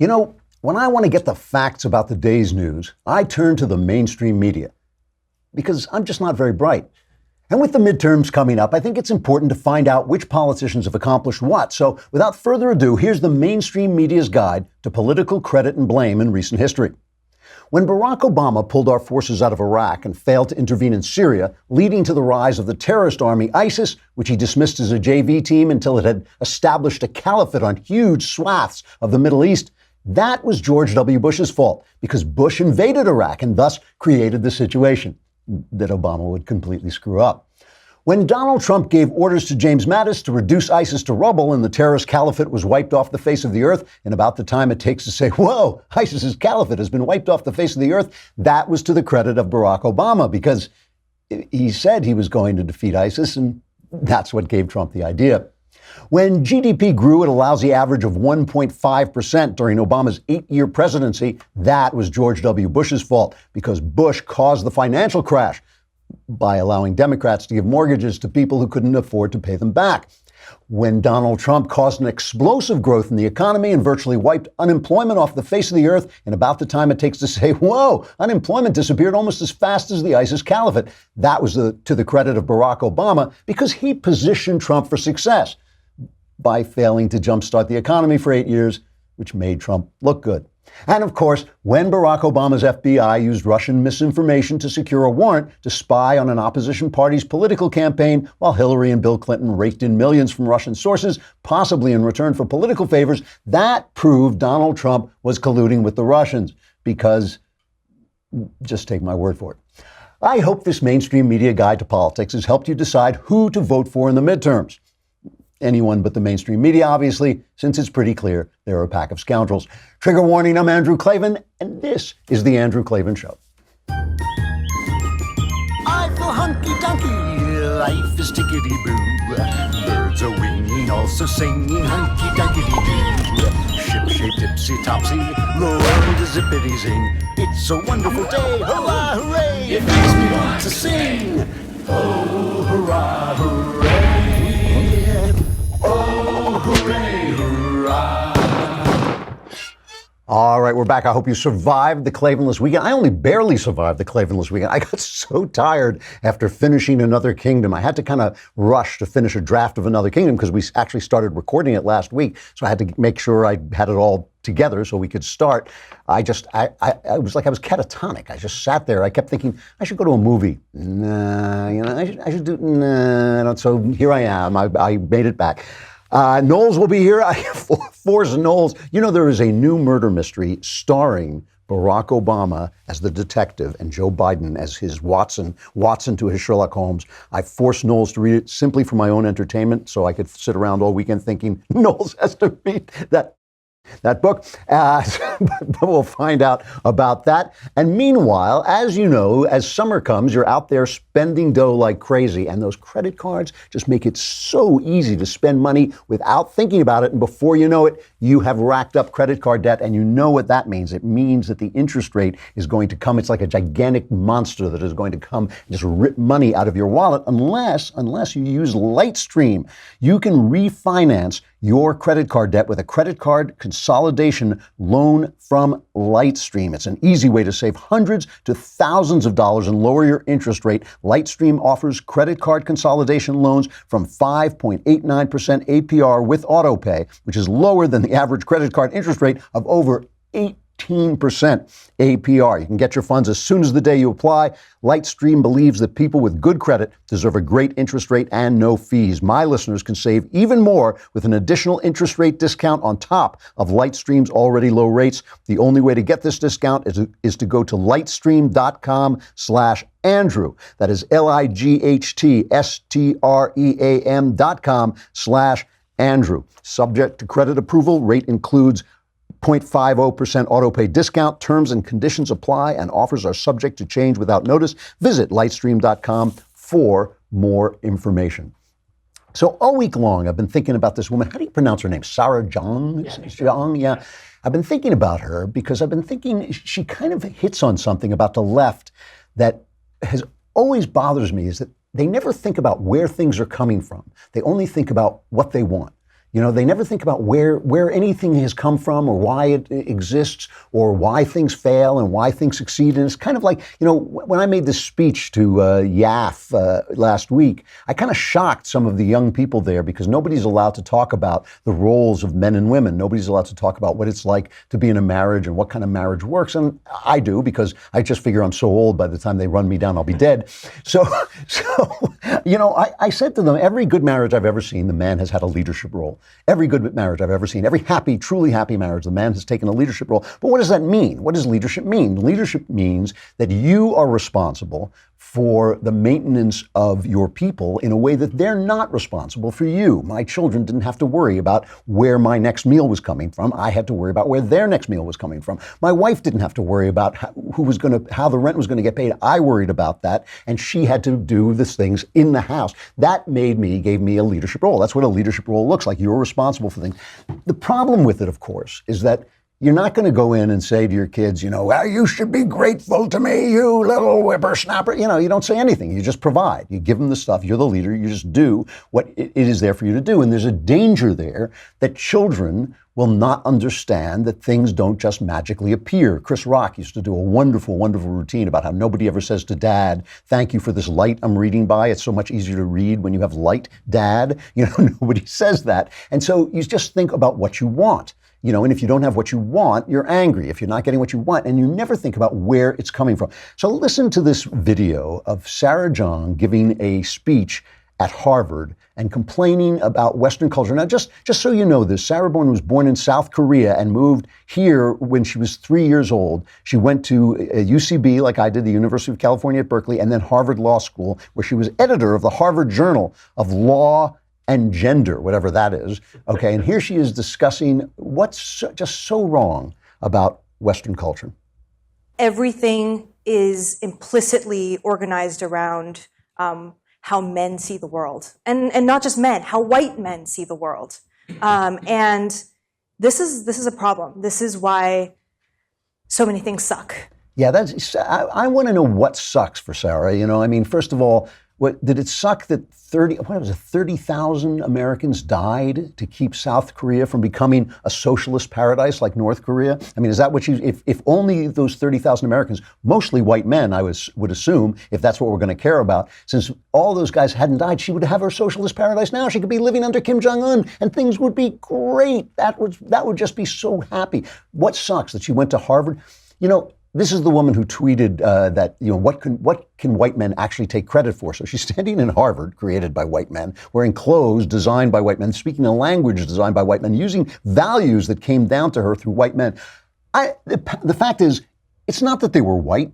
You know, when I want to get the facts about the day's news, I turn to the mainstream media because I'm just not very bright. And with the midterms coming up, I think it's important to find out which politicians have accomplished what. So without further ado, here's the mainstream media's guide to political credit and blame in recent history. When Barack Obama pulled our forces out of Iraq and failed to intervene in Syria, leading to the rise of the terrorist army ISIS, which he dismissed as a JV team until it had established a caliphate on huge swaths of the Middle East, that was George W. Bush's fault, because Bush invaded Iraq and thus created the situation that Obama would completely screw up. When Donald Trump gave orders to James Mattis to reduce ISIS to rubble and the terrorist caliphate was wiped off the face of the earth in about the time it takes to say, whoa, ISIS's caliphate has been wiped off the face of the earth, that was to the credit of Barack Obama, because he said he was going to defeat ISIS, and that's what gave Trump the idea. When GDP grew at a lousy average of 1.5% during Obama's 8-year presidency, that was George W. Bush's fault, because Bush caused the financial crash by allowing Democrats to give mortgages to people who couldn't afford to pay them back. When Donald Trump caused an explosive growth in the economy and virtually wiped unemployment off the face of the earth in about the time it takes to say, whoa, unemployment disappeared almost as fast as the ISIS caliphate. That was to the credit of Barack Obama, because he positioned Trump for success by failing to jumpstart the economy for 8 years, which made Trump look good. And of course, when Barack Obama's FBI used Russian misinformation to secure a warrant to spy on an opposition party's political campaign, while Hillary and Bill Clinton raked in millions from Russian sources, possibly in return for political favors, that proved Donald Trump was colluding with the Russians, because, just take my word for it. I hope this mainstream media guide to politics has helped you decide who to vote for in the midterms. Anyone but the mainstream media, obviously, since it's pretty clear they're a pack of scoundrels. Trigger warning, I'm Andrew Klavan, and this is The Andrew Klavan Show. I feel hunky-dunky, life is tickety-boo. Birds are winging, also singing hunky-dunky-doo. Ship-shape, tipsy-topsy, the world is zippity-zing. It's a wonderful day, hurrah, hooray! It makes me want to sing. Oh, hurrah, hooray! Oh, hooray, hurrah. All right, we're back. I hope you survived the Klavanless weekend. I only barely survived the Klavanless weekend. I got so tired after finishing Another Kingdom. I had to kind of rush to finish a draft of Another Kingdom because we actually started recording it last week. So I had to make sure I had it all together so we could start. I was like I was catatonic. I just sat there. I kept thinking, I should go to a movie. Nah, I should do, nah. So here I am. I made it back. Knowles will be here. Force Knowles. You know, there is a new murder mystery starring Barack Obama as the detective and Joe Biden as his Watson to his Sherlock Holmes. I forced Knowles to read it simply for my own entertainment, so I could sit around all weekend thinking Knowles has to read that book. But we'll find out about that. And meanwhile, as you know, as summer comes, you're out there spending dough like crazy. And those credit cards just make it so easy to spend money without thinking about it. And before you know it, you have racked up credit card debt. And you know what that means. It means that the interest rate is going to come. It's like a gigantic monster that is going to come and just rip money out of your wallet unless you use Lightstream. You can refinance your credit card debt with a credit card consolidation loan from Lightstream. It's an easy way to save hundreds to thousands of dollars and lower your interest rate. Lightstream offers credit card consolidation loans from 5.89% APR with autopay, which is lower than the average credit card interest rate of over 18% APR. You can get your funds as soon as the day you apply. Lightstream believes that people with good credit deserve a great interest rate and no fees. My listeners can save even more with an additional interest rate discount on top of Lightstream's already low rates. The only way to get this discount is to go to lightstream.com/Andrew. That is lightstream.com/Andrew. Subject to credit approval. Rate includes 0.50% autopay discount. Terms and conditions apply, and offers are subject to change without notice. Visit lightstream.com for more information. So all week long, I've been thinking about this woman. How do you pronounce her name? Sarah Jeong? Jeong, yeah. I've been thinking about her because I've been thinking she kind of hits on something about the left that has always bothers me, is that they never think about where things are coming from. They only think about what they want. They never think about where anything has come from or why it exists or why things fail and why things succeed. And it's kind of like, when I made this speech to YAF last week, I kind of shocked some of the young people there because nobody's allowed to talk about the roles of men and women. Nobody's allowed to talk about what it's like to be in a marriage and what kind of marriage works. And I do, because I just figure I'm so old by the time they run me down, I'll be dead. So I said to them, every good marriage I've ever seen, the man has had a leadership role. Every good marriage I've ever seen, every happy, truly happy marriage, the man has taken a leadership role. But what does that mean? What does leadership mean? Leadership means that you are responsible for the maintenance of your people in a way that they're not responsible for you. My children didn't have to worry about where my next meal was coming from. I had to worry about where their next meal was coming from. My wife didn't have to worry about how the rent was going to get paid. I worried about that, and she had to do the things in the house. That gave me a leadership role. That's what a leadership role looks like. You're responsible for things. The problem with it, of course, is that you're not going to go in and say to your kids, well, you should be grateful to me, you little whippersnapper. You don't say anything. You just provide. You give them the stuff. You're the leader. You just do what it is there for you to do. And there's a danger there that children will not understand that things don't just magically appear. Chris Rock used to do a wonderful, wonderful routine about how nobody ever says to Dad, thank you for this light I'm reading by. It's so much easier to read when you have light, Dad. Nobody says that. And so you just think about what you want. And if you don't have what you want, you're angry if you're not getting what you want, and you never think about where it's coming from. So listen to this video of Sarah Jeong giving a speech at Harvard and complaining about Western culture. Now, just so you know this, Sarah Bourne was born in South Korea and moved here when she was 3 years old. She went to UCB, like I did, the University of California at Berkeley, and then Harvard Law School, where she was editor of the Harvard Journal of Law and Gender, whatever that is. Okay, and here she is discussing what's just so wrong about Western culture. Everything is implicitly organized around how men see the world, and not just men, how white men see the world, and this is a problem. This is why so many things suck. Yeah, I want to know what sucks for Sarah. First of all, did it suck that 30,000 Americans died to keep South Korea from becoming a socialist paradise like North Korea? Is that what if only those 30,000 Americans, mostly white men, I would assume, if that's what we're going to care about, since all those guys hadn't died, she would have her socialist paradise now. She could be living under Kim Jong-un and things would be great. That would just be so happy. What sucks that she went to Harvard? This is the woman who tweeted that, what can white men actually take credit for? So she's standing in Harvard, created by white men, wearing clothes designed by white men, speaking a language designed by white men, using values that came down to her through white men. The fact is, it's not that they were white.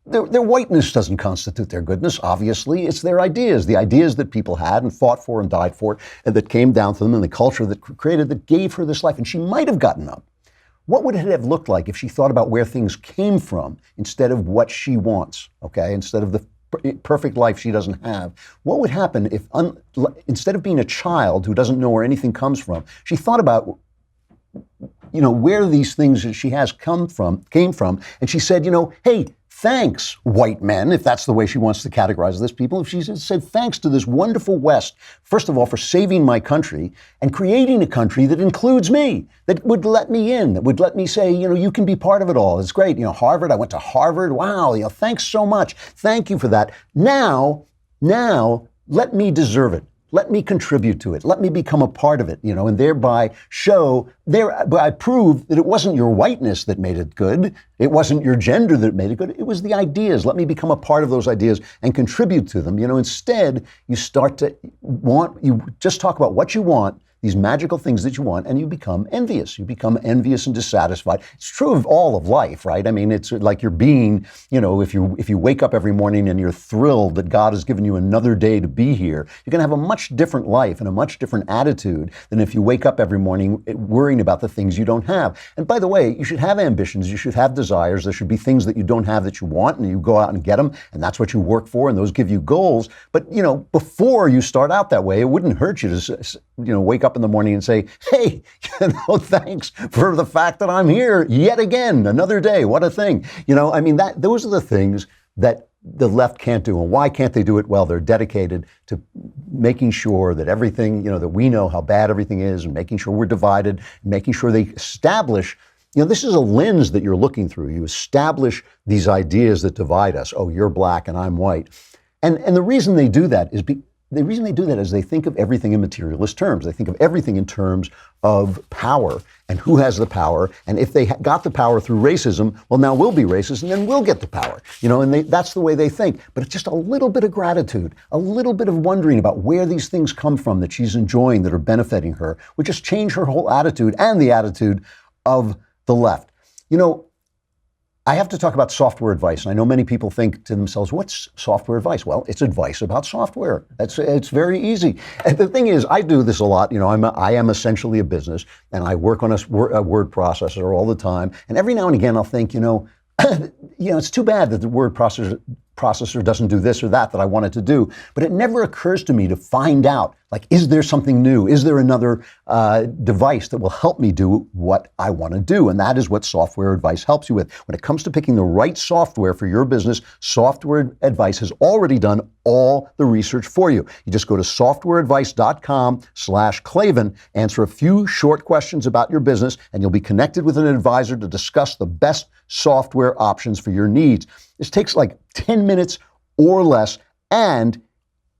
Their whiteness doesn't constitute their goodness, obviously. It's their ideas, the ideas that people had and fought for and died for, and that came down to them, and the culture that created, that gave her this life. And she might have gotten up. What would it have looked like if she thought about where things came from instead of what she wants, okay? Instead of the perfect life she doesn't have? What would happen if, instead of being a child who doesn't know where anything comes from, she thought about, where these things that she has came from, and she said, hey, thanks, white men, if that's the way she wants to categorize this people. If she said thanks to this wonderful West, first of all, for saving my country and creating a country that includes me, that would let me in, that would let me say, you can be part of it all. It's great. Harvard, I went to Harvard. Wow, thanks so much. Thank you for that. Now, let me deserve it. Let me contribute to it. Let me become a part of it, and thereby prove that it wasn't your whiteness that made it good. It wasn't your gender that made it good. It was the ideas. Let me become a part of those ideas and contribute to them. Instead, you just talk about what you want, these magical things that you want, and you become envious. You become envious and dissatisfied. It's true of all of life, right? It's like you're being, if you wake up every morning and you're thrilled that God has given you another day to be here, you're going to have a much different life and a much different attitude than if you wake up every morning worrying about the things you don't have. And by the way, you should have ambitions. You should have desires. There should be things that you don't have that you want, and you go out and get them, and that's what you work for, and those give you goals. But, before you start out that way, it wouldn't hurt you to, wake up in the morning and say, hey, thanks for the fact that I'm here yet again, another day. What a thing. Those are the things that the left can't do. And why can't they do it? Well, they're dedicated to making sure that everything, that we know how bad everything is, and making sure we're divided, making sure they establish, this is a lens that you're looking through. You establish these ideas that divide us. Oh, you're black and I'm white. And the reason they do that is they think of everything in materialist terms. They think of everything in terms of power and who has the power. And if they got the power through racism, well, now we'll be racist and then we'll get the power. And that's the way they think. But it's just a little bit of gratitude, a little bit of wondering about where these things come from that she's enjoying, that are benefiting her, would just change her whole attitude and the attitude of the left. I have to talk about software advice. And I know many people think to themselves, what's software advice? Well, it's advice about software. It's very easy. And the thing is, I do this a lot. I am essentially a business, and I work on a word processor all the time. And every now and again, I'll think, it's too bad that the word processor doesn't do this or that I wanted to do. But it never occurs to me to find out, is there something new? Is there another device that will help me do what I want to do? And that is what software advice helps you with. When it comes to picking the right software for your business, software advice has already done all the research for you. You just go to softwareadvice.com/Klavan, answer a few short questions about your business, and you'll be connected with an advisor to discuss the best software options for your needs. This takes 10 minutes or less, and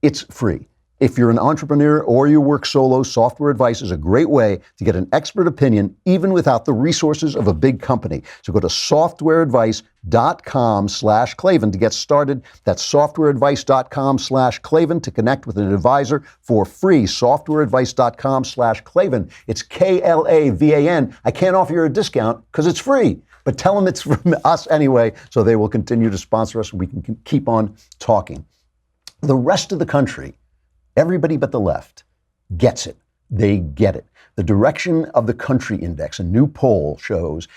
it's free. If you're an entrepreneur or you work solo, software advice is a great way to get an expert opinion, even without the resources of a big company. So go to softwareadvice.com/Klavan to get started. That's softwareadvice.com/Klavan to connect with an advisor for free. Softwareadvice.com/Klavan. It's KLAVAN. I can't offer you a discount because it's free, but tell them it's from us anyway, so they will continue to sponsor us and we can keep on talking. The rest of the country, everybody but the left, gets it. They get it. The Direction of the Country Index, a new poll, shows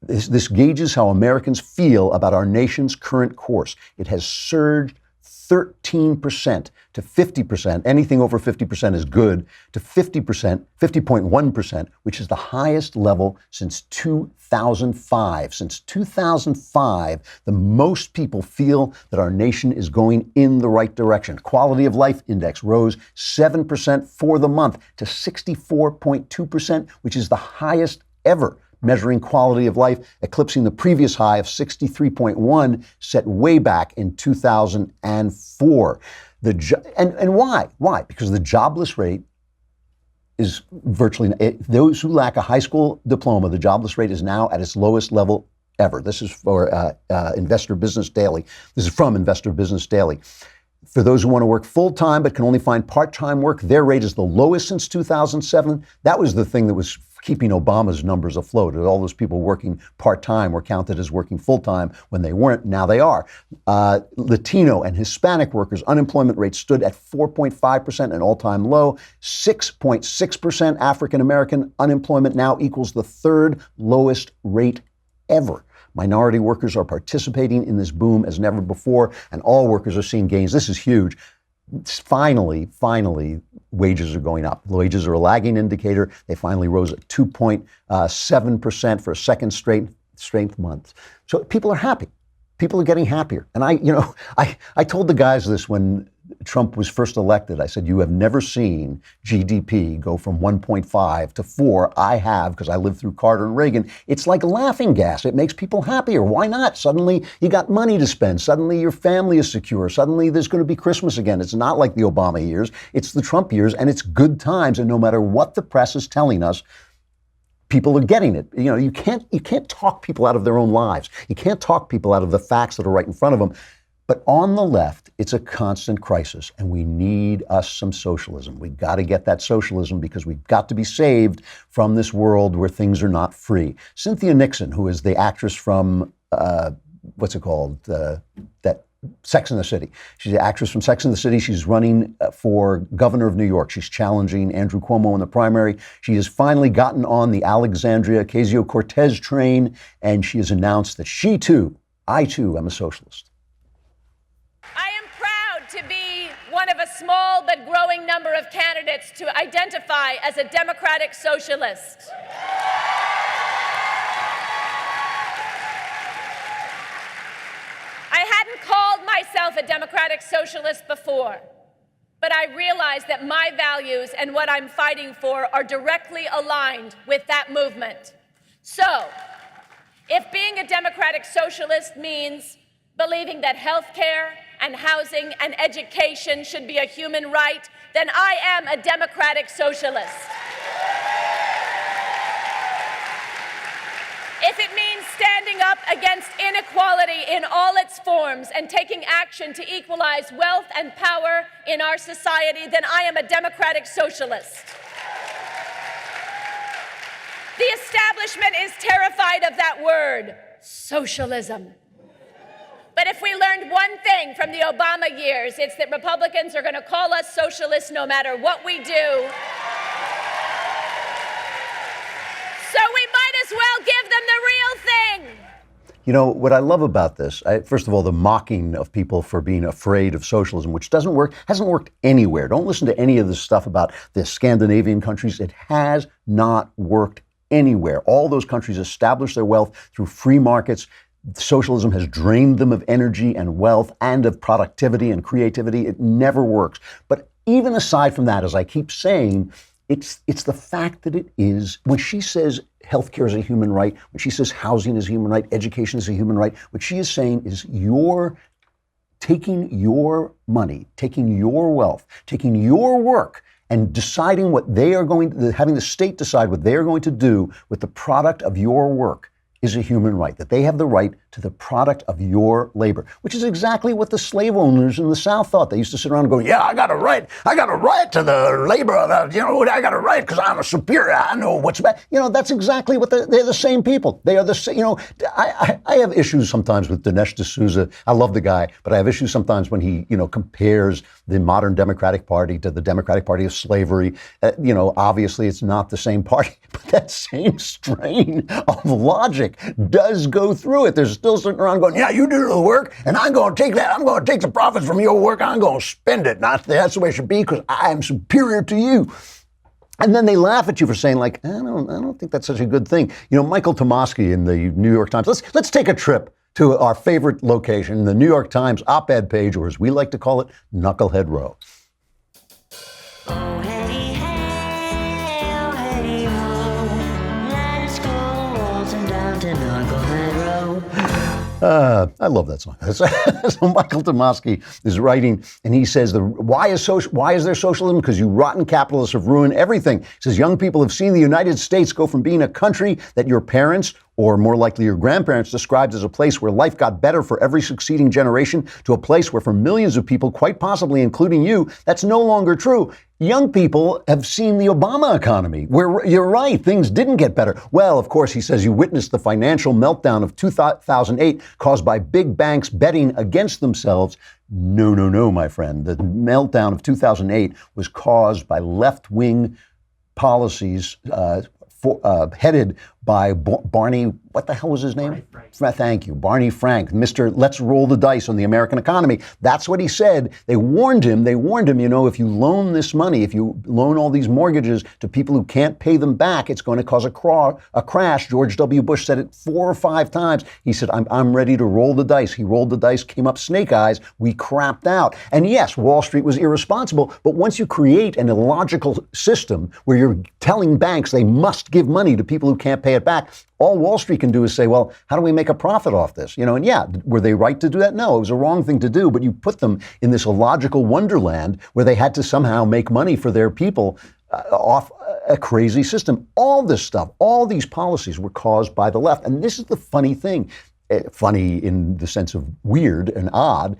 this gauges how Americans feel about our nation's current course. It has surged 13% to 50%. Anything over 50% is good, to 50%, 50.1%, which is the highest level since 2005. Since 2005, the most people feel that our nation is going in the right direction. Quality of Life Index rose 7% for the month to 64.2%, which is the highest ever, measuring quality of life, eclipsing the previous high of 63.1 set way back in 2004. And why? Why? Because the jobless rate is virtually, those who lack a high school diploma, the jobless rate is now at its lowest level ever. This is for Investor Business Daily. This is from Investor Business Daily. For those who want to work full-time but can only find part-time work, their rate is the lowest since 2007. That was the thing that was keeping Obama's numbers afloat. All those people working part-time were counted as working full-time when they weren't. Now they are. Latino and Hispanic workers' unemployment rate stood at 4.5%, an all-time low. 6.6% African-American unemployment now equals the third lowest rate ever. Minority workers are participating in this boom as never before, and all workers are seeing gains. This is huge. Finally, wages are going up. Wages are a lagging indicator. They finally rose at 2.7% for a second straight month. So people are happy. People are getting happier. And I told the guys this when Trump was first elected. I said, you have never seen GDP go from 1.5 to 4. I have, because I lived through Carter and Reagan. It's like laughing gas. It makes people happier. Why not? Suddenly you got money to spend. Suddenly your family is secure. Suddenly there's going to be Christmas again. It's not like the Obama years. It's the Trump years, and it's good times. And no matter what the press is telling us, people are getting it. You can't talk people out of their own lives. You can't talk people out of the facts that are right in front of them. But on the left, it's a constant crisis, and we need us some socialism. We've got to get that socialism because we've got to be saved from this world where things are not free. Cynthia Nixon, who is the actress from, that Sex and the City. She's the actress from Sex and the City. She's running for governor of New York. She's challenging Andrew Cuomo in the primary. She has finally gotten on the Alexandria Ocasio-Cortez train, and she has announced that I too am a socialist. I am proud to be one of a small but growing number of candidates to identify as a democratic socialist. I hadn't called myself a democratic socialist before, but I realize that my values and what I'm fighting for are directly aligned with that movement. So, if being a democratic socialist means believing that health care and housing and education should be a human right, then I am a democratic socialist. If it means standing up against inequality in all its forms and taking action to equalize wealth and power in our society, then I am a democratic socialist. The establishment is terrified of that word, socialism. But if we learned one thing from the Obama years, it's that Republicans are going to call us socialists no matter what we do. So we might as well give them the real thing. You know, what I love about this, first of all, the mocking of people for being afraid of socialism, which doesn't work, hasn't worked anywhere. Don't listen to any of this stuff about the Scandinavian countries. It has not worked anywhere. All those countries establish their wealth through free markets. Socialism has drained them of energy and wealth and of productivity and creativity. It never works. But even aside from that, as I keep saying, it's the fact that it is, when she says healthcare is a human right, when she says housing is a human right, education is a human right, what she is saying is you're taking your money, taking your wealth, taking your work, and deciding what they are going to, having the state decide what they are going to do with the product of your work is a human right, that they have the right to the product of your labor, which is exactly what the slave owners in the South thought. They used to sit around and go, yeah, I got a right to the labor, I got a right because I'm a superior, I know what's bad. That's exactly what they're the same people. They are the same, I have issues sometimes with Dinesh D'Souza. I love the guy, but I have issues sometimes when he, compares the modern Democratic Party to the Democratic Party of slavery. Obviously it's not the same party, but that same strain of logic does go through it. There's still sitting around going, yeah, you do the work, and I'm going to take that. I'm going to take the profits from your work. I'm going to spend it. That's the way it should be because I am superior to you. And then they laugh at you for saying, like, I don't think that's such a good thing. Michael Tomasky in the New York Times. Let's take a trip to our favorite location, the New York Times op-ed page, or as we like to call it, Knucklehead Row. Oh, hey, hey, oh, hey, ho. Let's go waltzing down to Knucklehead Row. I love that song. So Michael Tomasky is writing, and he says, why is there socialism? Because you rotten capitalists have ruined everything. He says, young people have seen the United States go from being a country that your parents, or more likely your grandparents, described as a place where life got better for every succeeding generation, to a place where for millions of people, quite possibly including you, that's no longer true. Young people have seen the Obama economy, where you're right, things didn't get better. Well, of course, he says you witnessed the financial meltdown of 2008 caused by big banks betting against themselves. No, my friend. The meltdown of 2008 was caused by left-wing policies headed by Barney, what the hell was his name? Thank you, Barney Frank, Mr. Let's roll the dice on the American economy. That's what he said. They warned him, if you loan this money, if you loan all these mortgages to people who can't pay them back, it's going to cause a crash. George W. Bush said it 4 or 5 times. He said, I'm ready to roll the dice. He rolled the dice, came up snake eyes. We crapped out. And yes, Wall Street was irresponsible. But once you create an illogical system where you're telling banks they must give money to people who can't pay it back, all Wall Street can do is say, well, how do we make a profit off this? And yeah, were they right to do that? No, it was a wrong thing to do, but you put them in this illogical wonderland where they had to somehow make money for their people off a crazy system. All this stuff, all these policies were caused by the left. And this is the funny thing, funny in the sense of weird and odd.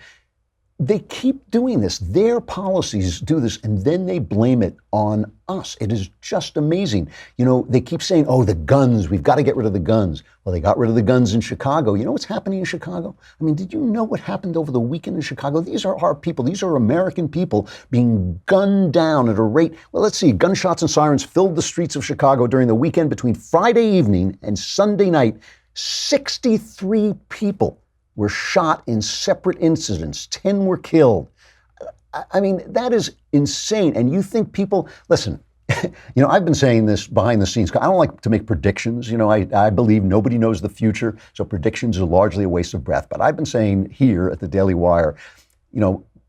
They keep doing this. Their policies do this, and then they blame it on us. It is just amazing. They keep saying, oh, the guns, we've got to get rid of the guns. Well, they got rid of the guns in Chicago. You know what's happening in Chicago? I mean, did you know what happened over the weekend in Chicago? These are our people. These are American people being gunned down at a rate. Well, let's see. Gunshots and sirens filled the streets of Chicago during the weekend between Friday evening and Sunday night. 63 people were shot in separate incidents. 10 were killed. I mean, that is insane. And you think people, listen, I've been saying this behind the scenes. I don't like to make predictions. I believe nobody knows the future, so predictions are largely a waste of breath. But I've been saying here at the Daily Wire,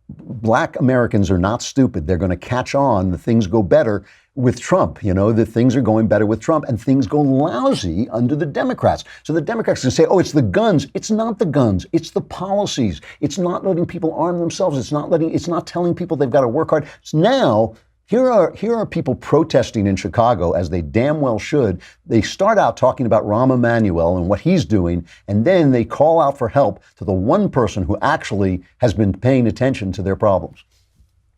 Black Americans are not stupid. They're going to catch on that things go better with Trump, that things are going better with Trump and things go lousy under the Democrats. So the Democrats can say, oh, it's the guns. It's not the guns. It's the policies. It's not letting people arm themselves. It's not telling people they've got to work hard. So now here are people protesting in Chicago, as they damn well should. They start out talking about Rahm Emanuel and what he's doing, and then they call out for help to the one person who actually has been paying attention to their problems.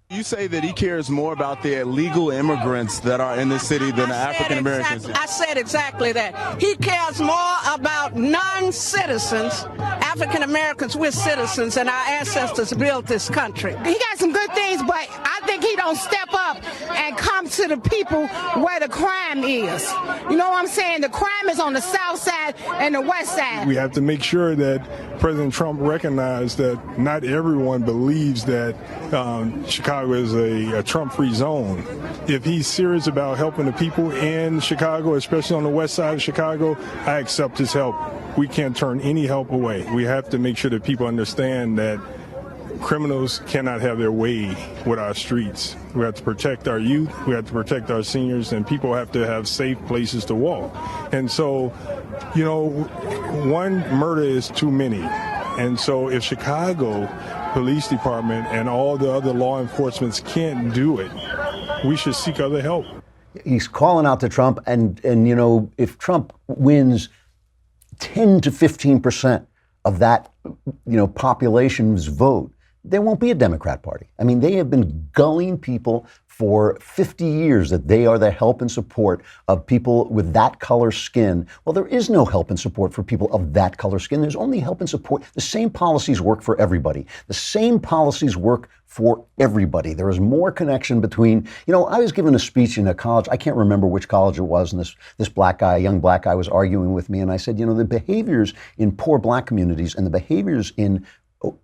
You say that he cares more about the illegal immigrants that are in the city than the African Americans. I said exactly that. He cares more about non-citizens, African Americans. We're citizens, and our ancestors built this country. He got some good things, but I think he don't step up and come to the people where the crime is. You know what I'm saying? The crime is on the south side and the west side. We have to make sure that President Trump recognized that not everyone believes that Chicago is a Trump-free zone. If he's serious about helping the people in Chicago, especially on the west side of Chicago, I accept his help. We can't turn any help away. We have to make sure that people understand that criminals cannot have their way with our streets. We have to protect our youth, we have to protect our seniors, and people have to have safe places to walk. And so, one murder is too many. And so if Chicago Police Department and all the other law enforcements can't do it, we should seek other help. He's calling out to Trump, and if Trump wins 10 to 15% of that, population's vote, there won't be a Democrat Party. I mean, they have been gulling people for 50 years that they are the help and support of people with that color skin. Well, there is no help and support for people of that color skin. There's only help and support. The same policies work for everybody. The same policies work for everybody. There is more connection between, I was given a speech in a college. I can't remember which college it was. And this black guy, young black guy, was arguing with me. And I said, the behaviors in poor black communities and the behaviors in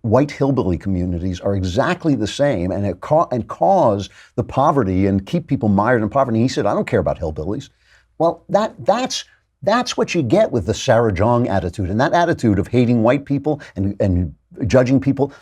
white hillbilly communities are exactly the same and cause the poverty and keep people mired in poverty. And he said, I don't care about hillbillies. Well, that's what you get with the Sarah Jong attitude, and that attitude of hating white people and judging people.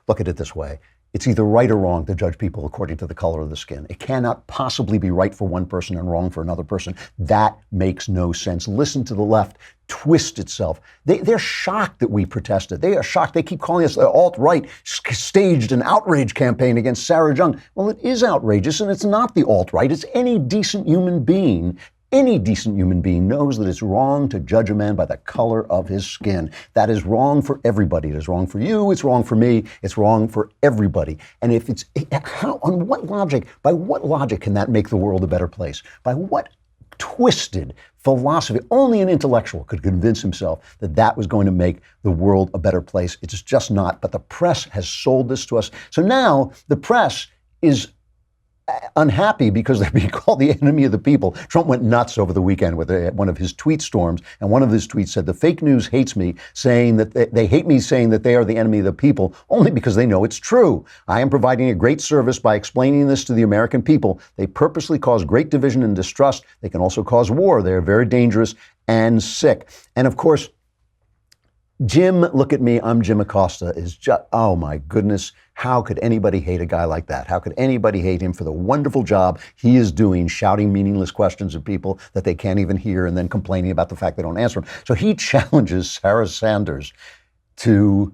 Look at it this way. It's either right or wrong to judge people according to the color of the skin. It cannot possibly be right for one person and wrong for another person. That makes no sense. Listen to the left twist itself. They're shocked that we protested. They are shocked. They keep calling us the alt-right staged an outrage campaign against Sarah Jung. Well, it is outrageous, and it's not the alt-right. It's any decent human being. Any decent human being knows that it's wrong to judge a man by the color of his skin. That is wrong for everybody. It is wrong for you. It's wrong for me. It's wrong for everybody. And if it's, on what logic, by what logic can that make the world a better place? By what twisted philosophy? Only an intellectual could convince himself that that was going to make the world a better place. It's just not. But the press has sold this to us. So now the press is unhappy because they're being called the enemy of the people. Trump went nuts over the weekend with one of his tweet storms, and one of his tweets said, the fake news hates me, saying that they hate me saying that they are the enemy of the people only because they know it's true. I am providing a great service by explaining this to the American people. They purposely cause great division and distrust. They can also cause war. They are very dangerous and sick. And of course, Jim, look at me, I'm Jim Acosta, is just, oh my goodness, how could anybody hate a guy like that? How could anybody hate him for the wonderful job he is doing, shouting meaningless questions at people that they can't even hear and then complaining about the fact they don't answer them? So he challenges Sarah Sanders to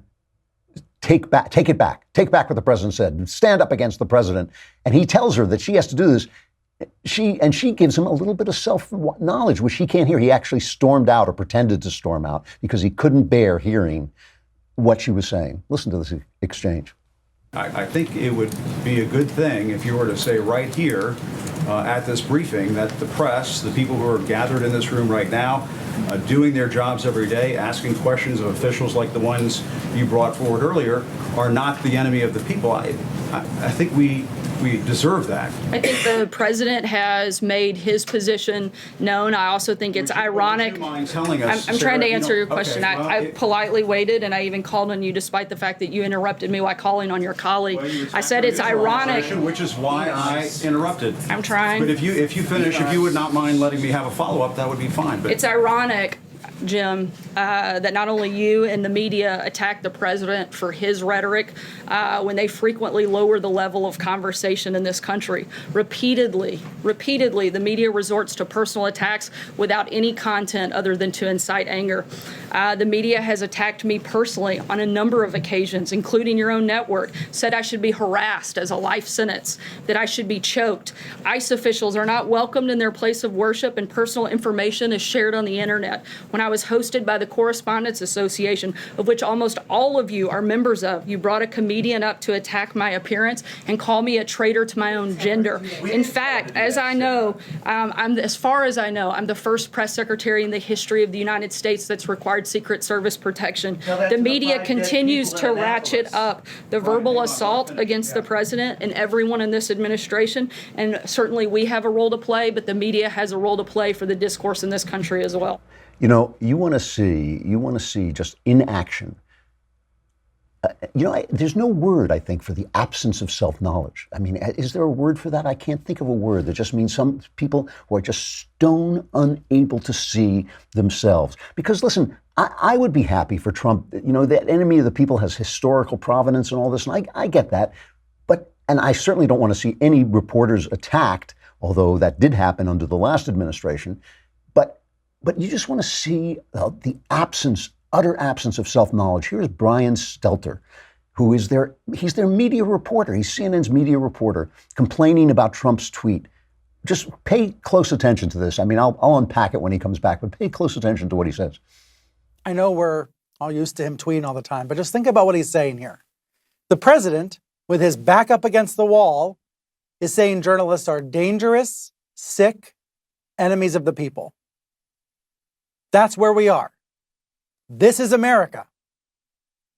take back what the president said, stand up against the president. And he tells her that she has to do this. She gives him a little bit of self-knowledge, which he can't hear. He actually stormed out or pretended to storm out because he couldn't bear hearing what she was saying. Listen to this exchange. I think it would be a good thing if you were to say right here at this briefing that the press, the people who are gathered in this room right now, doing their jobs every day, asking questions of officials like the ones you brought forward earlier, are not the enemy of the people. I think we deserve that. I think the president has made his position known. I also think it's ironic. Would you mind telling us, I'm trying to answer your question. Okay, well, I politely waited, and I even called on you despite the fact that you interrupted me while calling on your colleague. Well, I said it's ironic. Which is why I interrupted. I'm trying. But if you finish, if you would not mind letting me have a follow-up, that would be fine. But it's ironic. Jim, that not only you and the media attack the president for his rhetoric when they frequently lower the level of conversation in this country. Repeatedly, the media resorts to personal attacks without any content other than to incite anger. The media has attacked me personally on a number of occasions, including your own network, said I should be harassed as a life sentence, that I should be choked. ICE officials are not welcomed in their place of worship, and personal information is shared on the internet. When I was hosted by the Correspondents Association, of which almost all of you are members of, you brought a comedian up to attack my appearance and call me a traitor to my own gender. In fact, as I know, as far as I know, I'm the first press secretary in the history of the United States that's required Secret Service protection. The media continues to ratchet up the verbal assault against the president and everyone in this administration, and certainly we have a role to play, but the media has a role to play for the discourse in this country as well. You know, you want to see just inaction. There's no word, I think, for the absence of self-knowledge. I mean, is there a word for that? I can't think of a word that just means some people who are just stone unable to see themselves. Because listen, I would be happy for Trump. You know, that enemy of the people has historical provenance and all this, and I get that. And I certainly don't want to see any reporters attacked, although that did happen under the last administration. But you just want to see the utter absence of self-knowledge. Here's Brian Stelter, who is he's their media reporter. He's CNN's media reporter, complaining about Trump's tweet. Just pay close attention to this. I mean, I'll unpack it when he comes back, but pay close attention to what he says. I know we're all used to him tweeting all the time, but just think about what he's saying here. The president, with his back up against the wall, is saying journalists are dangerous, sick, enemies of the people. That's where we are. This is America.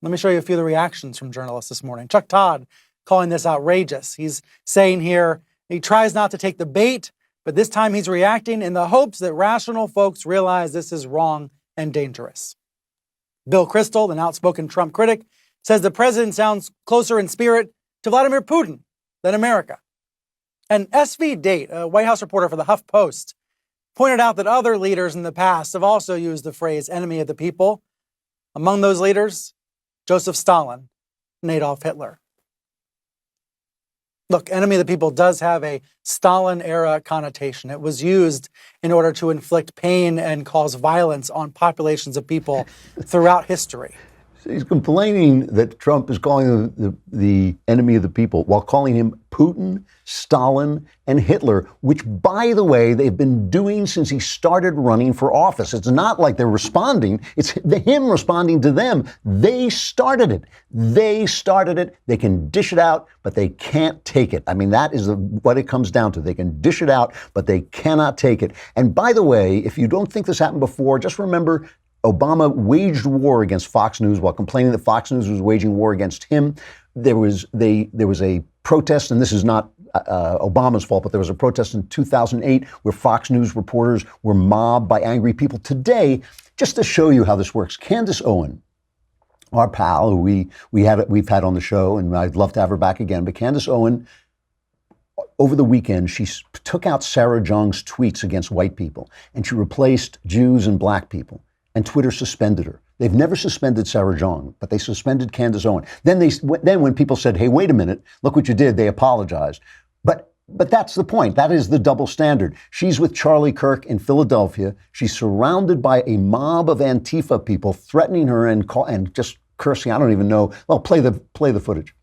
Let me show you a few of the reactions from journalists this morning. Chuck Todd calling this outrageous. He's saying here he tries not to take the bait, but this time he's reacting in the hopes that rational folks realize this is wrong and dangerous. Bill Kristol, an outspoken Trump critic, says the president sounds closer in spirit to Vladimir Putin than America. And S.V. Date, a White House reporter for the HuffPost, pointed out that other leaders in the past have also used the phrase enemy of the people. Among those leaders, Joseph Stalin and Adolf Hitler. Look, enemy of the people does have a Stalin-era connotation. It was used in order to inflict pain and cause violence on populations of people throughout history. He's complaining that Trump is calling the enemy of the people while calling him Putin, Stalin, and Hitler, which, by the way, they've been doing since he started running for office. It's not like they're responding. It's him responding to them. They started it. They can dish it out, but they can't take it. I mean, that is what it comes down to. They can dish it out, but they cannot take it. And by the way, if you don't think this happened before, just remember Obama waged war against Fox News while complaining that Fox News was waging war against him. There was a protest, and this is not Obama's fault, but there was a protest in 2008 where Fox News reporters were mobbed by angry people. Today, just to show you how this works, Candace Owen, our pal, who we've had on the show, and I'd love to have her back again, but Candace Owen, over the weekend, she took out Sarah Jeong's tweets against white people, and she replaced Jews and black people. And Twitter suspended her. They've never suspended Sarah Jeong, but they suspended Candace Owen. Then when people said, hey, wait a minute, look what you did, they apologized. But that's the point. That is the double standard. She's with Charlie Kirk in Philadelphia. She's surrounded by a mob of Antifa people threatening her and just cursing. I don't even know. Well, play the footage.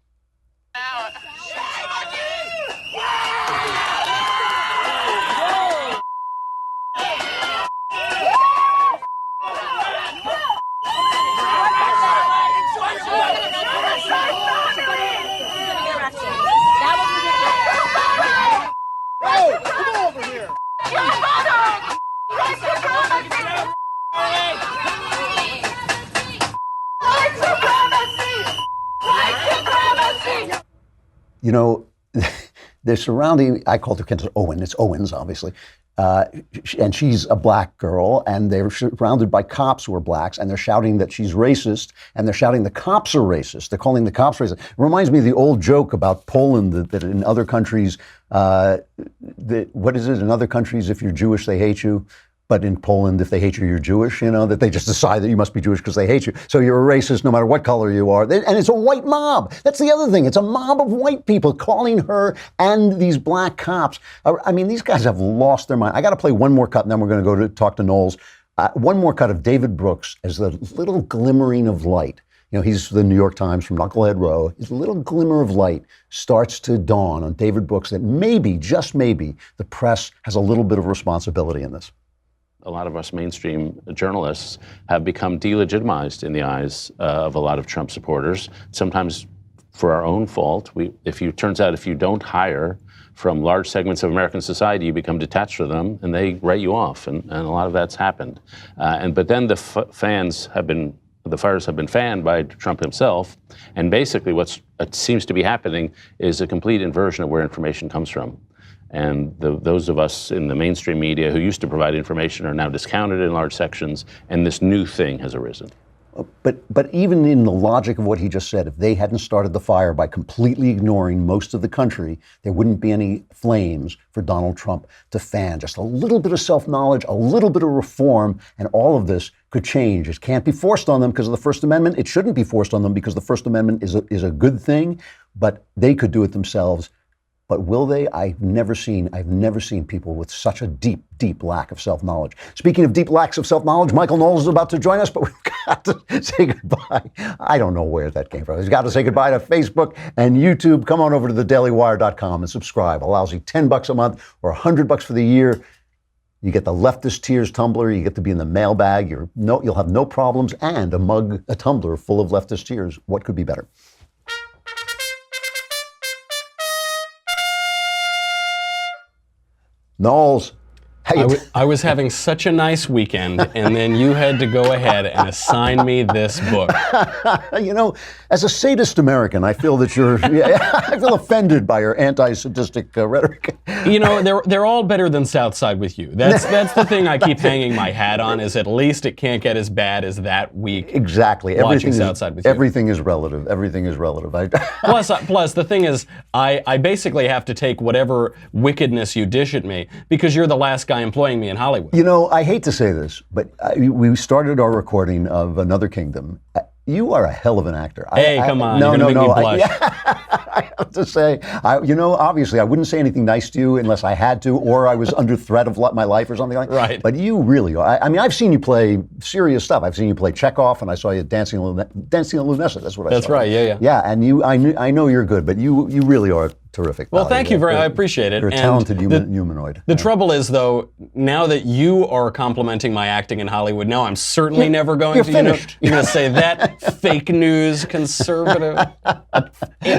You know, they're surrounding, I called her Candace Owen, it's Owens, obviously, and she's a black girl, and they're surrounded by cops who are blacks, and they're shouting that she's racist, and they're shouting the cops are racist. They're calling the cops racist. It reminds me of the old joke about Poland that in other countries, what is it, in other countries, if you're Jewish, they hate you. But in Poland, if they hate you, you're Jewish, that they just decide that you must be Jewish because they hate you. So you're a racist no matter what color you are. And it's a white mob. That's the other thing. It's a mob of white people calling her and these black cops. I mean, these guys have lost their mind. I got to play one more cut, and then we're going to go to talk to Knowles. One more cut of David Brooks as the little glimmering of light. He's the New York Times from Knucklehead Row. His little glimmer of light starts to dawn on David Brooks that maybe, just maybe, the press has a little bit of responsibility in this. A lot of us mainstream journalists have become delegitimized in the eyes of a lot of Trump supporters, sometimes for our own fault. Turns out if you don't hire from large segments of American society, you become detached from them and they write you off. And a lot of that's happened. But then the fires have been fanned by Trump himself. And basically what seems to be happening is a complete inversion of where information comes from. And those of us in the mainstream media who used to provide information are now discounted in large sections, and this new thing has arisen. But even in the logic of what he just said, if they hadn't started the fire by completely ignoring most of the country, there wouldn't be any flames for Donald Trump to fan. Just a little bit of self-knowledge, a little bit of reform, and all of this could change. It can't be forced on them because of the First Amendment. It shouldn't be forced on them because the First Amendment is a good thing, but they could do it themselves. But will they? I've never seen people with such a deep, deep lack of self-knowledge. Speaking of deep lacks of self-knowledge, Michael Knowles is about to join us, but we've got to say goodbye. I don't know where that came from. We've got to say goodbye to Facebook and YouTube. Come on over to thedailywire.com and subscribe. A lousy $10 a month or $100 for the year. You get the Leftist Tears tumbler. You get to be in the mailbag. You'll have no problems, and a tumbler full of Leftist Tears. What could be better? Knowles. I was having such a nice weekend, and then you had to go ahead and assign me this book. As a sadist American, I feel that I feel offended by your anti-sadistic rhetoric. They're all better than Southside with you. That's the thing I keep hanging my hat on, is at least it can't get as bad as that week. Exactly. Watching Southside with you. Everything is relative. Everything is relative. Plus, the thing is, I basically have to take whatever wickedness you dish at me because you're the last guy employing me in Hollywood. I hate to say this, but we started our recording of Another Kingdom. You are a hell of an actor. Hey, come on. You're going to make me blush. I have to say, obviously, I wouldn't say anything nice to you unless I had to, or I was under threat of my life or something like that. Right. But you really are. I've seen you play serious stuff. I've seen you play Chekhov, and I saw you dancing on Lunessa. That's what I saw. That's right, yeah. Yeah, and I know you're good, but you really are terrific. Well, thank you I appreciate it. You're a talented humanoid. The trouble is, though, now that you are complimenting my acting in Hollywood, now I'm certainly never going to. Finished. You're going to say that fake news, conservative,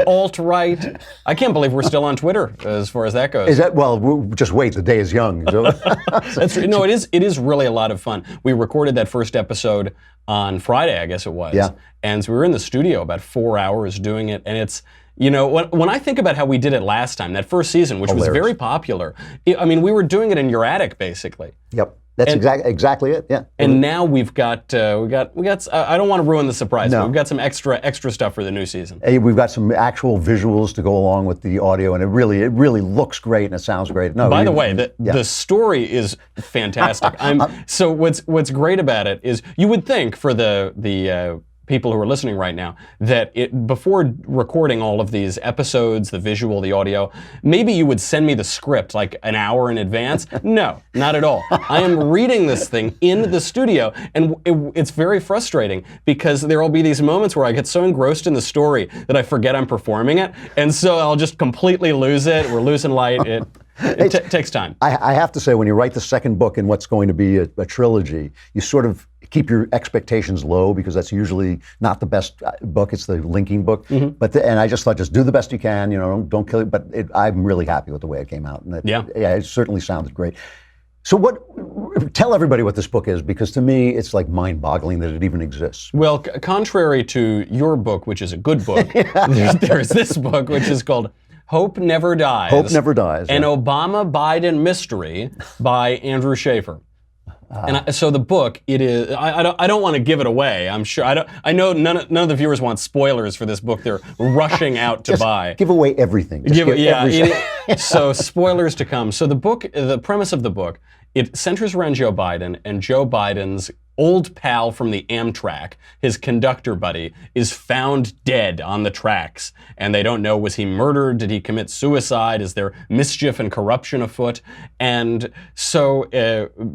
alt-right. I can't believe we're still on Twitter as far as that goes. Is that, well, just wait, the day is young. So. That's right. No, it is really a lot of fun. We recorded that first episode on Friday, I guess it was. Yeah. And so we were in the studio about 4 hours doing it, and it's, when I think about how we did it last time, that first season, which was very popular, we were doing it in your attic, basically. Yep. That's exactly it. Yeah. And now we've got. I don't want to ruin the surprise. No. But we've got some extra stuff for the new season. Hey, we've got some actual visuals to go along with the audio, and it really looks great and it sounds great. No. By the way, the story is fantastic. So what's great about it is you would think for the people who are listening right now that before recording all of these episodes, the visual, the audio, maybe you would send me the script like an hour in advance. No, not at all. I am reading this thing in the studio, and it's very frustrating because there will be these moments where I get so engrossed in the story that I forget I'm performing it, and so I'll just completely lose it. We're losing light. It takes time. I have to say, when you write the second book in what's going to be a trilogy, you sort of keep your expectations low because that's usually not the best book. It's the linking book. Mm-hmm. And I just thought, just do the best you can. Don't kill it. But I'm really happy with the way it came out. And it certainly sounded great. So tell everybody what this book is, because to me, it's like mind-boggling that it even exists. Well, contrary to your book, which is a good book, there's this book, which is called Hope Never Dies. Hope Never Dies. An Obama-Biden Mystery by Andrew Schaefer. And so the book, it is. I don't want to give it away. I'm sure. I know none of the viewers want spoilers for this book. They're rushing out to buy. Give away everything. So spoilers to come. So the book, the premise of the book it centers around Joe Biden, and Joe Biden's old pal from the Amtrak, his conductor buddy, is found dead on the tracks. And they don't know, was he murdered? Did he commit suicide? Is there mischief and corruption afoot? And so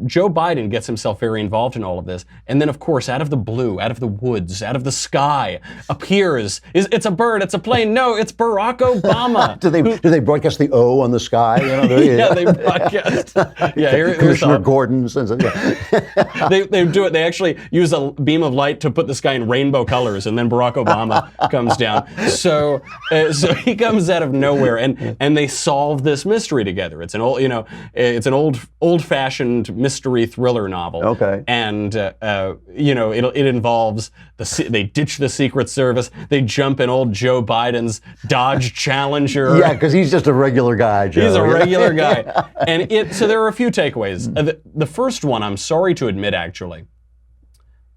Joe Biden gets himself very involved in all of this. And then, of course, out of the blue, out of the woods, out of the sky, appears, it's a bird, it's a plane. No, it's Barack Obama. do they broadcast the O on the sky? You know, yeah, they broadcast. Yeah, here's Commissioner Gordon says it. Yeah. They do it. They actually use a beam of light to put the sky in rainbow colors, and then Barack Obama comes down. So he comes out of nowhere, and they solve this mystery together. It's an old-fashioned mystery thriller novel. Okay. And it involves they ditch the Secret Service. They jump in old Joe Biden's Dodge Challenger. Yeah, because he's just a regular guy, Joe. He's a regular guy. And so there are a few takeaways. The first one, I'm sorry to admit, actually,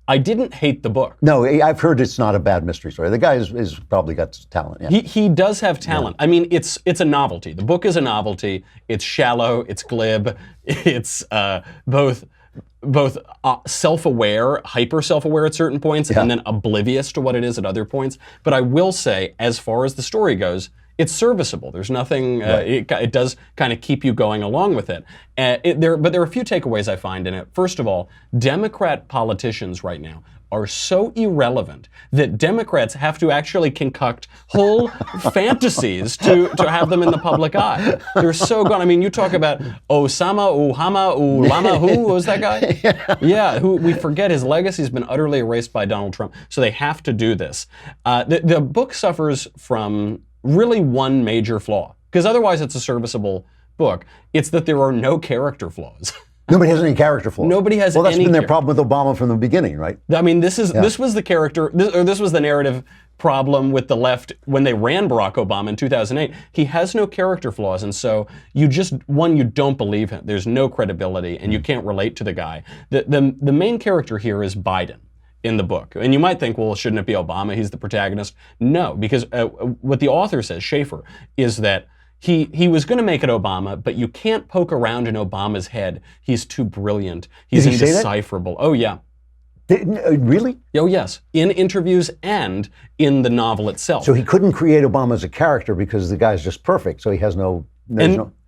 I didn't hate the book. No, I've heard it's not a bad mystery story. The guy is probably got talent. Yeah. He does have talent. Yeah. I mean, it's a novelty. The book is a novelty. It's shallow. It's glib. It's both self-aware, hyper self-aware at certain points, and then oblivious to what it is at other points. But I will say, as far as the story goes, it's serviceable. There's nothing. It does kind of keep you going along with it. But there are a few takeaways I find in it. First of all, Democrat politicians right now are so irrelevant that Democrats have to actually concoct whole fantasies to have them in the public eye. They're so gone. I mean, you talk about Osama, Uhama, Ulama, who was that guy? Yeah, who we forget his legacy has been utterly erased by Donald Trump. So they have to do this. The book suffers from really one major flaw, because otherwise it's a serviceable book. It's that there are no character flaws. Nobody has any character flaws. Nobody has any. Well, that's been their problem with Obama from the beginning, right? I mean, this was the character, this was the narrative problem with the left when they ran Barack Obama in 2008. He has no character flaws, and so you don't believe him. There's no credibility, and you can't relate to the guy. The main character here is Biden in the book. And you might think, well, shouldn't it be Obama? He's the protagonist. No, because what the author says, Schaefer, is that he was going to make it Obama, but you can't poke around in Obama's head. He's too brilliant. He's indecipherable. Oh, yeah. Really? Oh, yes. In interviews and in the novel itself. So he couldn't create Obama as a character because the guy's just perfect, so he has no...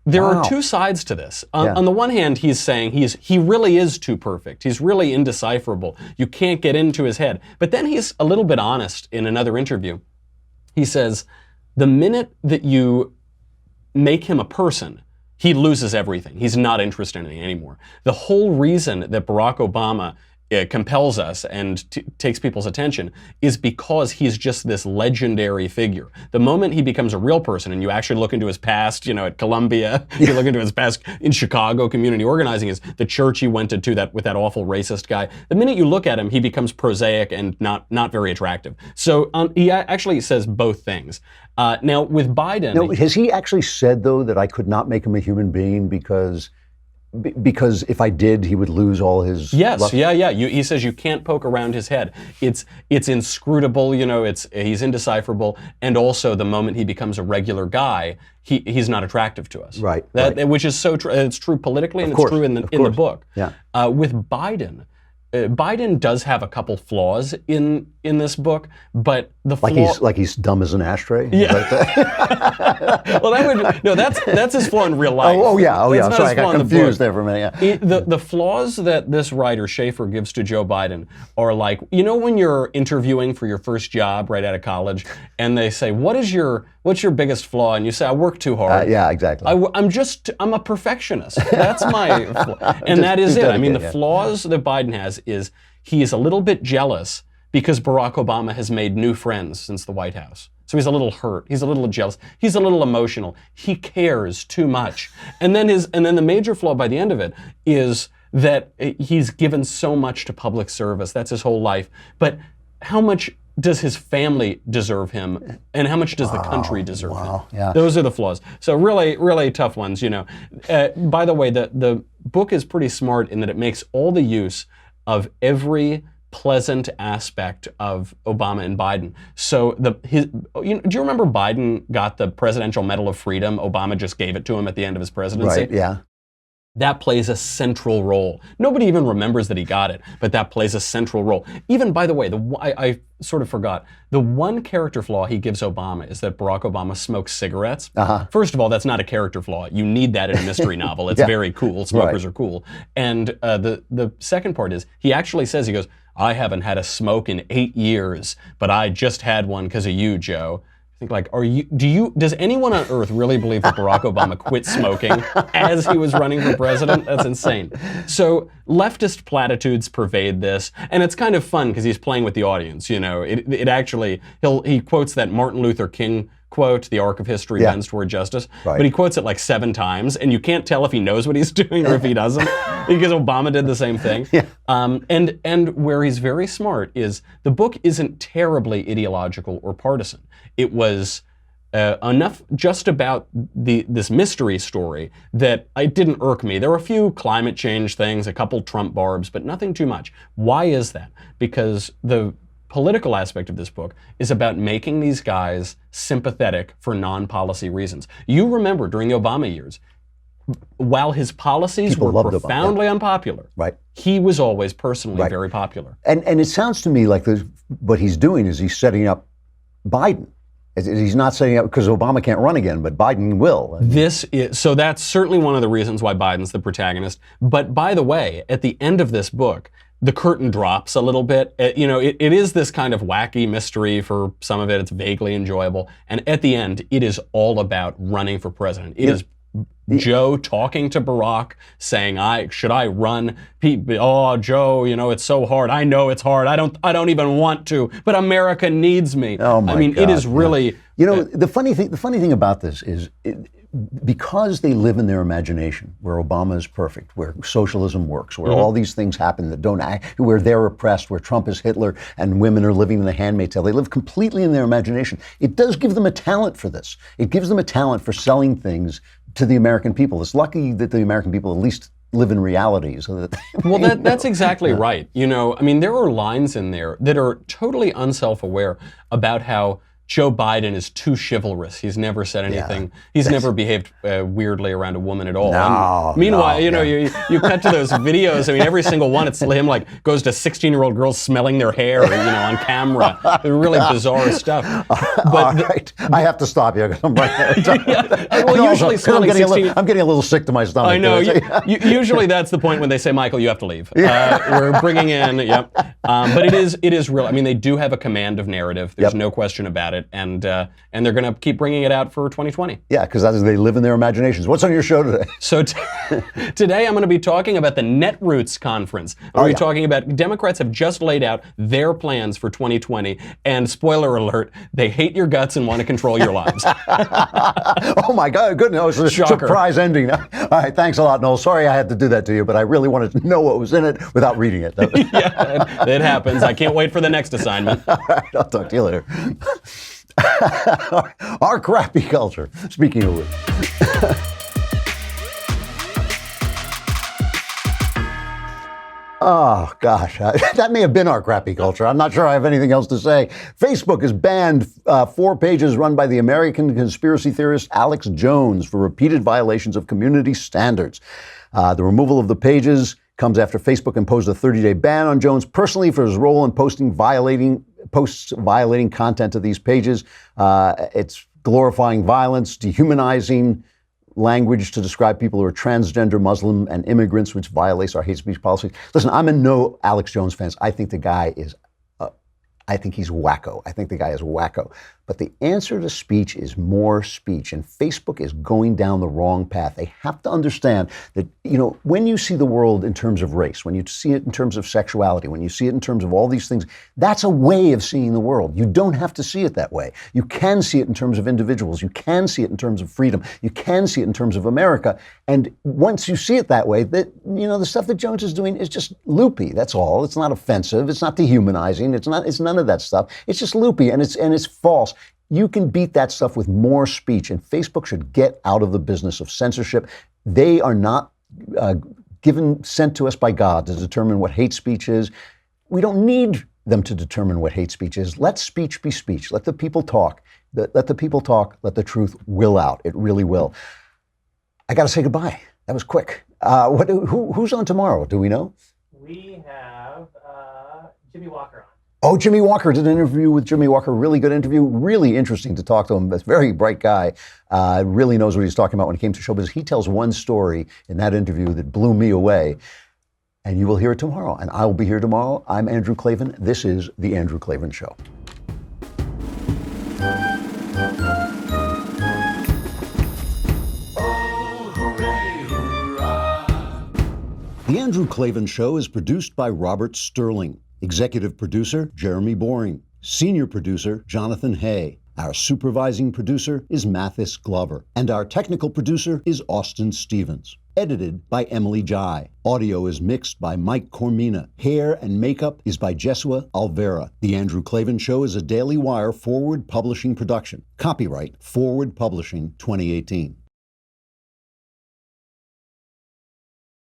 There are two sides to this. On the one hand, he's saying he really is too perfect. He's really indecipherable. You can't get into his head. But then he's a little bit honest in another interview. He says, the minute that you make him a person, he loses everything. He's not interested in it anymore. The whole reason that Barack Obama compels us and takes people's attention is because he's just this legendary figure. The moment he becomes a real person and you actually look into his past, at Columbia, you look into his past in Chicago, community organizing, is the church he went to that with that awful racist guy. The minute you look at him, he becomes prosaic and not very attractive. So he actually says both things. Now with Biden, no, has he actually said though that I could not make him a human being because if I did, he would lose all his... Yes, luck? yeah. He says you can't poke around his head. It's inscrutable, he's indecipherable, and also the moment he becomes a regular guy, he's not attractive to us. Right. Which is so true. It's true politically, and it's true in the book. Yeah. With Biden, Biden does have a couple flaws in this book, but the flaw... Like he's dumb as an ashtray? Yeah. Well, that's his flaw in real life. Oh yeah. Sorry, I got confused there for a minute. Yeah. The flaws that this writer, Schaefer, gives to Joe Biden are like, when you're interviewing for your first job right out of college, and they say, what's your biggest flaw? And you say, I work too hard. Yeah, exactly. I'm a perfectionist. That's my flaw. And that is it. I mean, the flaws that Biden has is he is a little bit jealous because Barack Obama has made new friends since the White House. So he's a little hurt. He's a little jealous. He's a little emotional. He cares too much. And then the major flaw by the end of it is that he's given so much to public service. That's his whole life. But how much does his family deserve him, and how much does the country deserve him? Yeah. Those are the flaws. So really, really tough ones. By the way, the book is pretty smart in that it makes all the use of every pleasant aspect of Obama and Biden. So do you remember Biden got the Presidential Medal of Freedom? Obama just gave it to him at the end of his presidency. Right. Yeah. That plays a central role. Nobody even remembers that he got it, but that plays a central role. Even, by the way, I sort of forgot, the one character flaw he gives Obama is that Barack Obama smokes cigarettes. First of all, that's not a character flaw. You need that in a mystery novel. It's very cool. Smokers are cool. And the second part is, he actually says, he goes, I haven't had a smoke in 8 years, but I just had one because of you, Joe. I think, like, does anyone on earth really believe that Barack Obama quit smoking as he was running for president? That's insane. So leftist platitudes pervade this, and it's kind of fun because he's playing with the audience, you know. It actually, he quotes that Martin Luther King quote, the arc of history bends toward justice, but he quotes it like 7 times, and you can't tell if he knows what he's doing or if he doesn't, because Obama did the same thing. And where he's very smart is the book isn't terribly ideological or partisan. It was enough just about this mystery story that it didn't irk me. There were a few climate change things, a couple Trump barbs, but nothing too much. Why is that? Because the political aspect of this book is about making these guys sympathetic for non-policy reasons. You remember during the Obama years, while his policies were profoundly unpopular, he was always personally very popular. And it sounds to me like what he's doing is he's setting up Biden. He's not setting up, because Obama can't run again, but Biden will. So that's certainly one of the reasons why Biden's the protagonist. But by the way, at the end of this book, the curtain drops a little bit. It is this kind of wacky mystery. For some of it, it's vaguely enjoyable. And at the end, it is all about running for president. It is Joe talking to Barack, saying, should I run? Oh, Joe, it's so hard. I know it's hard. I don't even want to, but America needs me. Oh my God. It is really... the funny thing about this is, because they live in their imagination, where Obama is perfect, where socialism works, where all these things happen that don't act, where they're oppressed, where Trump is Hitler and women are living in the Handmaid's Tale. They live completely in their imagination. It does give them a talent for this. It gives them a talent for selling things to the American people. It's lucky that the American people at least live in reality. So that that's exactly right. There are lines in there that are totally unself-aware about how Joe Biden is too chivalrous. He's never said anything. He's never behaved weirdly around a woman at all. Meanwhile, you cut to those videos. Every single one, it's him goes to 16-year-old girls smelling their hair, on camera. They're really bizarre stuff. All right, I have to stop you. I'm right there. Usually smelling 16. I'm getting a little sick to my stomach. I know. Usually that's the point when they say, Michael, you have to leave. We're bringing in. But it is real. They do have a command of narrative. There's no question about it. And they're going to keep bringing it out for 2020. Yeah, because they live in their imaginations. What's on your show today? So today I'm going to be talking about the Netroots Conference. We're talking about Democrats have just laid out their plans for 2020. And spoiler alert, they hate your guts and want to control your lives. Oh my God, goodness. Surprise ending. All right, thanks a lot, Knowles. Sorry I had to do that to you, but I really wanted to know what was in it without reading it. Yeah, it happens. I can't wait for the next assignment. All right, I'll talk to you later. Our crappy culture. Speaking of which. Oh, gosh. That may have been our crappy culture. I'm not sure I have anything else to say. Facebook has banned 4 pages run by the American conspiracy theorist Alex Jones for repeated violations of community standards. The removal of the pages comes after Facebook imposed a 30-day ban on Jones personally for his role in posts violating content of these pages. It's glorifying violence, dehumanizing language to describe people who are transgender, Muslim, and immigrants, which violates our hate speech policies. Listen, I'm in no Alex Jones fans. I think the guy is, I think he's wacko. I think the guy is wacko. But the answer to speech is more speech, and Facebook is going down the wrong path. They have to understand that, when you see the world in terms of race, when you see it in terms of sexuality, when you see it in terms of all these things, that's a way of seeing the world. You don't have to see it that way. You can see it in terms of individuals. You can see it in terms of freedom. You can see it in terms of America. And once you see it that way, the stuff that Jones is doing is just loopy. That's all. It's not offensive. It's not dehumanizing. It's none of that stuff. It's just loopy, and it's false. You can beat that stuff with more speech, and Facebook should get out of the business of censorship. They are not sent to us by God to determine what hate speech is. We don't need them to determine what hate speech is. Let speech be speech. Let the people talk. Let the people talk. Let the truth will out. It really will. I got to say goodbye. That was quick. Who's on tomorrow? Do we know? We have Jimmy Walker on. Oh, Jimmy Walker. Did an interview with Jimmy Walker. Really good interview. Really interesting to talk to him. A very bright guy. Really knows what he's talking about when it came to show business. He tells one story in that interview that blew me away. And you will hear it tomorrow. And I will be here tomorrow. I'm Andrew Klavan. This is The Andrew Klavan Show. The Andrew Klavan Show is produced by Robert Sterling. Executive producer, Jeremy Boring. Senior producer, Jonathan Hay. Our supervising producer is Mathis Glover. And our technical producer is Austin Stevens. Edited by Emily Jai. Audio is mixed by Mike Cormina. Hair and makeup is by Jesua Alvera. The Andrew Klavan Show is a DailyWire Forward Publishing production. Copyright Forward Publishing 2018.